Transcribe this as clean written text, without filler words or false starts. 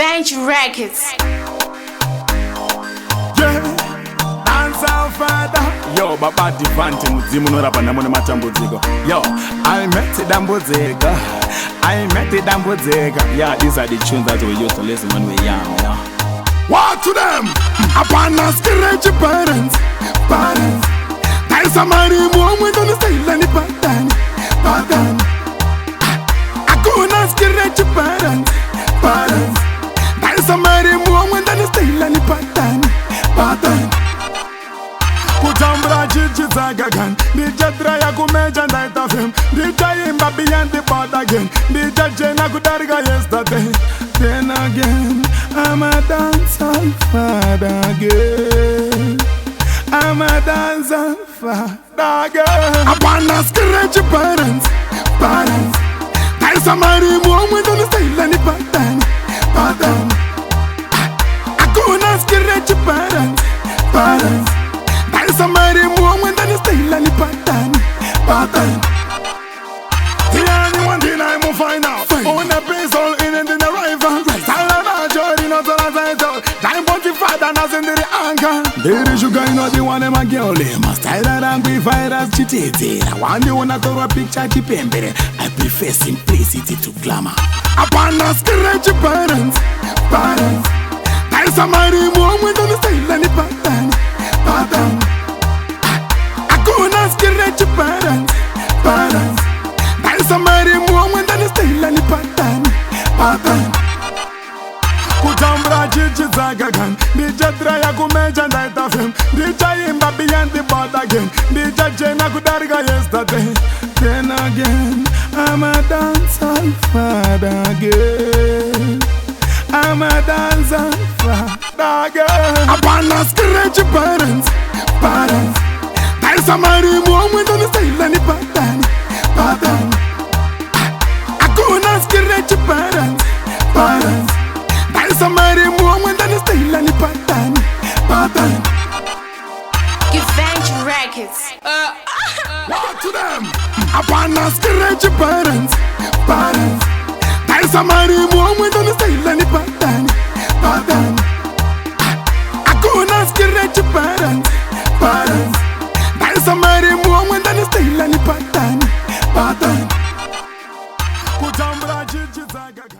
Revenge Records. Yeah, dance our father. Yo, baba divante mudzimu norapa namone matambudziko. Yo, I met Dambudzega. Yeah, these are the tunes that we used to listen when we were young, yeah. What to them? Apana skirage parents. There's somebody more with on the style and the pattern. Akuna skirage parents. There's somebody more with on the style and the pattern. Kutambra chichizagagan. Dija draya kumeja night of him. Dija imba beyond the part again. Dija jena kudarga yesterday. Then again, I'm a dancer father again. I'm a dancer father again. Apana skirage parents. There's somebody more with on the style and the pattern. Akuna skirage parents. There's somebody more with on the style and the pattern. The only one thing I will find out. On the base all in and in the rival. Salana Jody not on the title. Time body father not in the anchor. There is you guy not the one my girl. Must style that angry virus chitty. I want you wanna throw a picture to pember. I prefer simplicity to glamour. Upon us scratch parents. There's somebody more with on the style and the pattern. Akuna skirage parents. There's somebody more with on the style and the pattern. Kutambra chichizagagan. Dija draya kumeja night of him. Dija imba beyond the board again. Dija jena kudarga yesterday. Then again, I'm a dancer father again. I'm a dancer father again. Apana skirage parents. There's somebody more with on the style and the pattern. Akuna skirage parents. There's somebody more with on the style and the pattern. Revenge Records. What to them? Apana skirage parents. There's somebody more with on the style and the pattern.